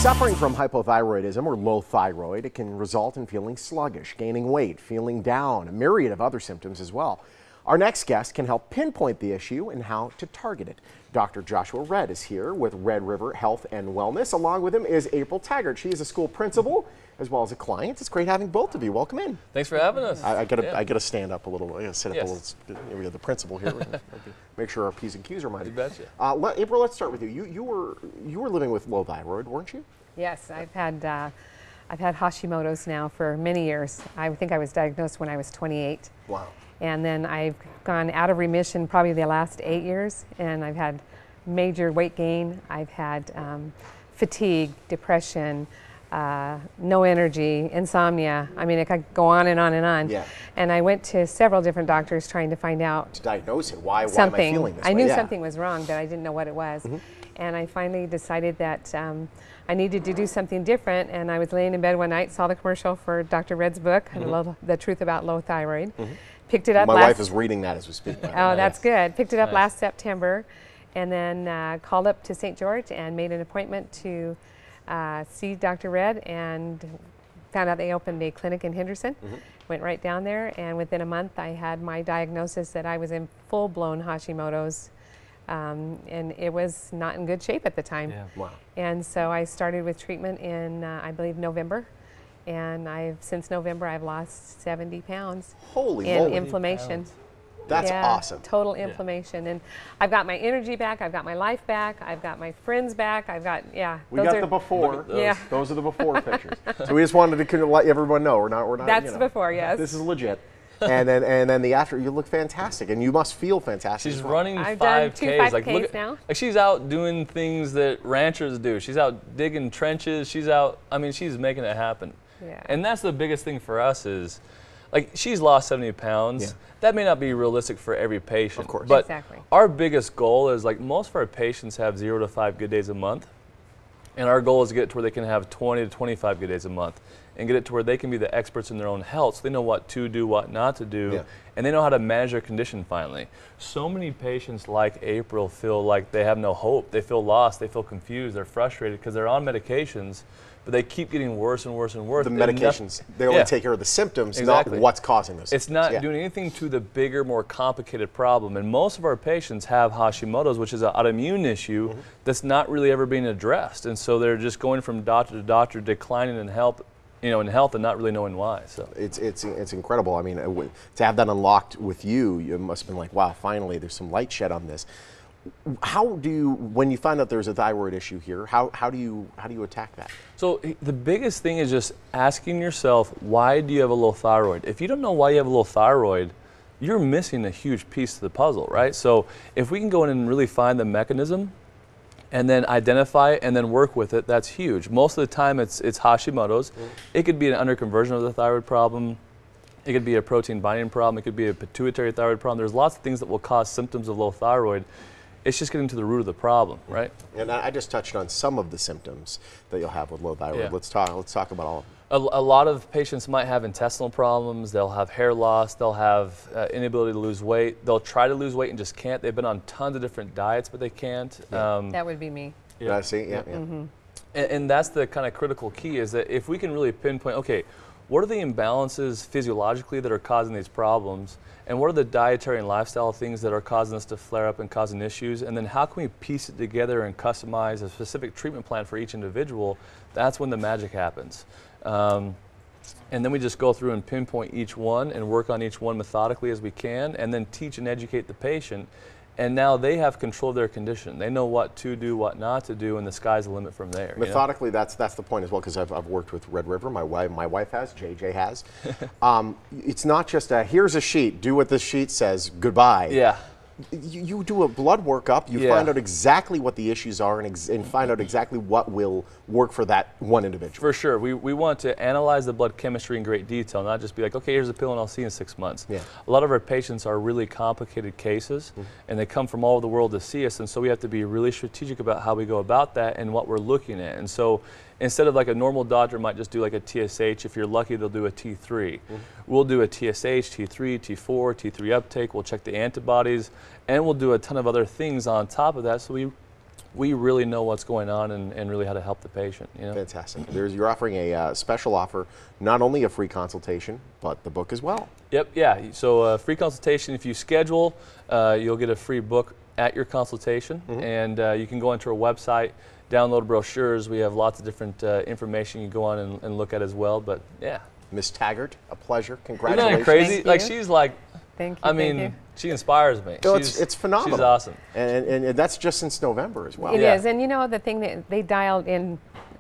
suffering from hypothyroidism or low thyroid, it can result in feeling sluggish, gaining weight, feeling down, a myriad of other symptoms as well. Our next guest can help pinpoint the issue and how to target it. Dr. Joshua Redd is here with RedRiver Health and Wellness. Along with him is April Taggart. She is a school principal as well as a client. It's great having both of you. Welcome in. Thanks for having us. I gotta stand up a little. I gotta sit up a Yes. little. We have the principal here. Make sure our P's and Q's are minded. You betcha. April, let's start with you. You were living with low thyroid, weren't you? Yes, I've had Hashimoto's now for many years. I think I was diagnosed when I was 28. Wow. And then I've gone out of remission probably the last 8 years, and I've had major weight gain. I've had fatigue, depression, no energy, insomnia. I mean, it could go on and on and on. Yeah. And I went to several different doctors trying to find out To diagnose it, why am I something. feeling this I way? knew Yeah. something was wrong, but I didn't know what it was. And I finally decided that I needed to do something different. And I was laying in bed one night, saw the commercial for Dr. Redd's book, The Truth About Low Thyroid. Picked it up. My wife is reading that as we speak. Oh, that's good. Picked it up Nice. last September, and then called up to St. George and made an appointment to see Dr. Redd, and found out they opened a clinic in Henderson. Went right down there, and within a month I had my diagnosis that I was in full-blown Hashimoto's, and it was not in good shape at the time. Yeah. Wow. And so I started with treatment in, I believe, November. And since November, I've lost 70 pounds Holy in moly. inflammation. That's Yeah, awesome. Total inflammation. And I've got my energy back, I've got my life back, I've got my friends back, I've got, We got the before. Yeah. Those are the before pictures. So we just wanted to let everyone know we're not. That's you know, before, yes. This is legit. And then the after, you look fantastic, and you must feel fantastic. She's as well. running I've done 2 5Ks. 5Ks look at, now. like she's out doing things that ranchers do. She's out digging trenches. She's out. I mean, she's making it happen. Yeah. And that's the biggest thing for us is, like, she's lost 70 pounds. Yeah. That may not be realistic for every patient. Of course. But Exactly. our biggest goal is, like, most of our patients have 0 to 5 good days a month. And our goal is to get to where they can have 20 to 25 good days a month and get it to where they can be the experts in their own health, so they know what to do, what not to do, Yeah. and they know how to manage their condition finally. So many patients like April feel like they have no hope. They feel lost, they feel confused, they're frustrated because they're on medications, but they keep getting worse and worse and worse. The And medications, they only Yeah. take care of the symptoms, Exactly. not what's causing those. It's not Yeah. doing anything to the bigger, more complicated problem. And most of our patients have Hashimoto's, which is an autoimmune issue that's not really ever being addressed. And so they're just going from doctor to doctor, declining in health, in health, and not really knowing why. So It's incredible. I mean, to have that unlocked with you, you must have been like, wow, finally, there's some light shed on this. How do you, when you find out there's a thyroid issue here, how do you attack that? So the biggest thing is just asking yourself, why do you have a low thyroid? If you don't know why you have a low thyroid, you're missing a huge piece of the puzzle, right? So if we can go in and really find the mechanism and then identify it and then work with it, that's huge. Most of the time it's Hashimoto's. It could be an underconversion of the thyroid problem. It could be a protein binding problem. It could be a pituitary thyroid problem. There's lots of things that will cause symptoms of low thyroid. It's just getting to the root of the problem, right? And I just touched on some of the symptoms that you'll have with low thyroid. Yeah. Let's talk about all of them. A lot of patients might have intestinal problems. They'll have hair loss. They'll have inability to lose weight. They'll try to lose weight and just can't. They've been on tons of different diets, but they can't. That would be me. Yeah. See, yeah. And that's the kind of critical key, is that if we can really pinpoint, okay, what are the imbalances physiologically that are causing these problems? And what are the dietary and lifestyle things that are causing us to flare up and causing issues? And then how can we piece it together and customize a specific treatment plan for each individual? That's when the magic happens. And then we just go through and pinpoint each one and work on each one methodically as we can, and then teach and educate the patient. And now they have control of their condition. They know what to do, what not to do, and the sky's the limit from there. Methodically, that's the point as well, because I've worked with RedRiver. My wife has, JJ has. It's not just here's a sheet, do what this sheet says, goodbye. Yeah. You do a blood workup, you find out exactly what the issues are, and find out exactly what will work for that one individual. For sure. We want to analyze the blood chemistry in great detail, not just be like, okay, here's a pill and I'll see you in 6 months. Yeah. A lot of our patients are really complicated cases, and they come from all over the world to see us, and so we have to be really strategic about how we go about that and what we're looking at. And so instead of like a normal doctor might just do like a TSH, if you're lucky they'll do a T3. We'll do a TSH, T3, T4, T3 uptake, we'll check the antibodies, and we'll do a ton of other things on top of that, so we we really know what's going on and really how to help the patient. You know? Fantastic. You're offering a special offer, not only a free consultation, but the book as well. Yep, yeah. So free consultation, if you schedule, you'll get a free book at your consultation, and you can go onto our website, download brochures. We have lots of different information you can go on and look at as well, but yeah. Miss Taggart, a pleasure. Isn't Congratulations. that crazy? Thank Like you. she's like, Thank you. I mean, she inspires me. No, it's phenomenal. She's awesome. And that's just since November as well. It Yeah. is, and you know the thing that they dialed in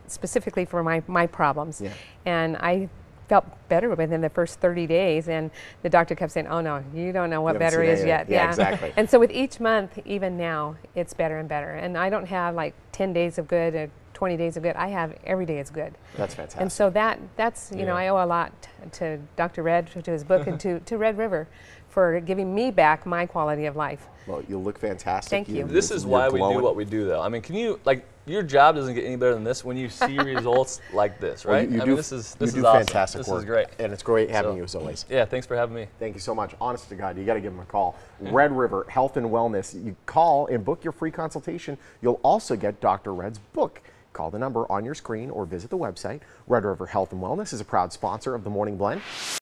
specifically for my problems, Yeah. and I felt better within the first 30 days, and the doctor kept saying, "Oh no, you don't know what You haven't better seen is yet." anything. Yeah, exactly. And so with each month, even now, it's better and better. And I don't have like 10 days of good or 20 days of good. I have every day is good. That's fantastic. And so that's you know, I owe a lot to Dr. Red, to his book, and to Red River for giving me back my quality of life. Well, you look fantastic. Thank you. This is You're why we do glowing. what we do, though. I mean, can you, like, your job doesn't get any better than this when you see results like this, Well, right? you I do, mean, this is you do awesome. fantastic This work. is great. And it's great having So- you as always. Yeah, thanks for having me. Thank you so much. Honest to God, you got to give them a call. Red River Health and Wellness. You call and book your free consultation. You'll also get Dr. Red's book. Call the number on your screen or visit the website. Red River Health and Wellness is a proud sponsor of the Morning Blend.